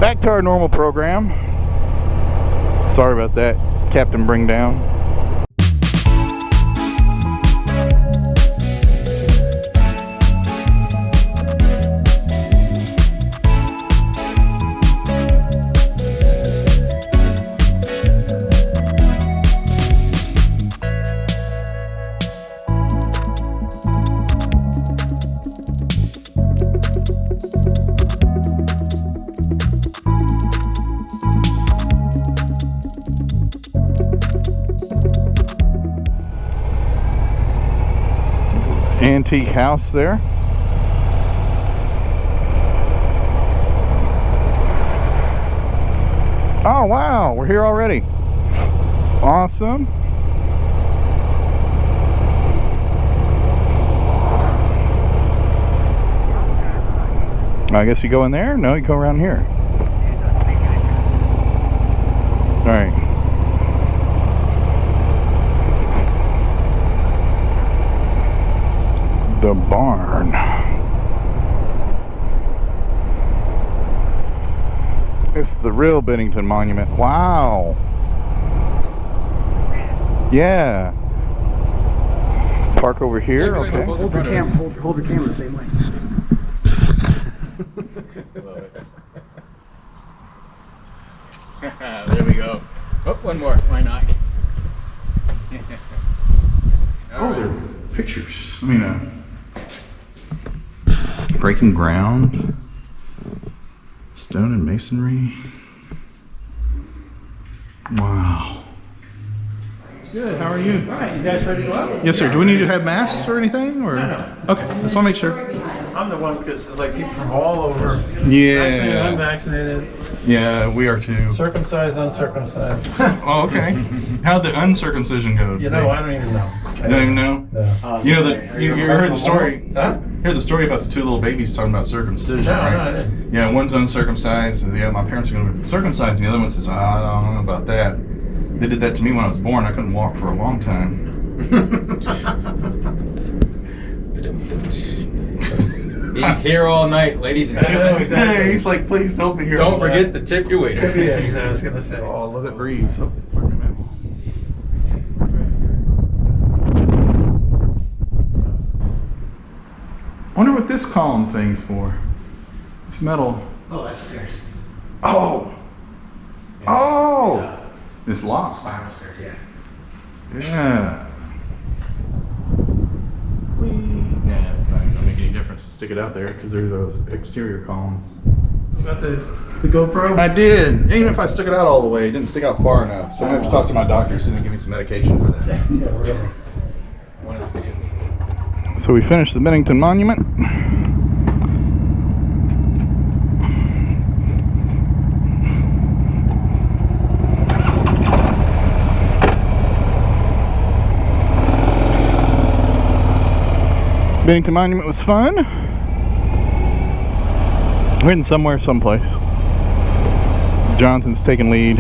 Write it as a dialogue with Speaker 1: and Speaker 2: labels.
Speaker 1: Back to our normal program. Sorry about that, Captain Bring Down. Antique house there. Oh wow, we're here already. Awesome. I guess you go in there? No, you go around here. All right. The barn. This is the real Bennington Monument. Wow. Yeah. Park over here. Okay.
Speaker 2: Hold the camera the same way.
Speaker 3: There we go. Oh, one more. Why not?
Speaker 1: Oh, there are pictures. I mean, breaking ground, stone and masonry. Wow.
Speaker 4: Good, how are you?
Speaker 2: All right, you guys ready to go out?
Speaker 1: Yes, sir. Do we need to have masks or anything? Or
Speaker 4: No.
Speaker 1: okay, just want to make sure.
Speaker 4: I'm the one because like people from all over.
Speaker 1: Yeah.
Speaker 4: Vaccinated, unvaccinated,
Speaker 1: Yeah, we are too.
Speaker 4: circumcised, uncircumcised.
Speaker 1: Oh, okay. How'd the uncircumcision go?
Speaker 4: You know, I don't even know.
Speaker 1: You don't even know?
Speaker 4: No.
Speaker 1: You know you heard the story.
Speaker 4: Huh?
Speaker 1: Heard the story about the two little babies talking about circumcision,
Speaker 4: No,
Speaker 1: right?
Speaker 4: no, I didn't.
Speaker 1: Yeah, one's uncircumcised, and yeah, my parents are going to circumcise me. The other one says, I don't know about that. They did that to me when I was born. I couldn't walk for a long time.
Speaker 3: He's here all night, ladies and gentlemen.
Speaker 4: Exactly.
Speaker 1: He's like, please don't be here.
Speaker 3: Don't forget to tip your waiter.
Speaker 4: Yeah, I was gonna say.
Speaker 1: Oh, let it breathe. Oh, wait a minute. I wonder what this column thing's for. It's metal.
Speaker 2: Oh, that's stairs.
Speaker 1: Oh! Oh! It's locked.
Speaker 2: Spiral stairs, yeah.
Speaker 1: Yeah. Yeah, it's not going to make any difference to stick it out there because there's those exterior columns.
Speaker 4: You got the GoPro?
Speaker 1: I did. Even if I stuck it out all the way, it didn't stick out far enough. So I have to talk to my doctor so he can give me some medication for that.
Speaker 4: Yeah, really.
Speaker 1: So we finished the Bennington Monument. Bennington Monument was fun. We're heading somewhere, someplace. Jonathan's taking lead.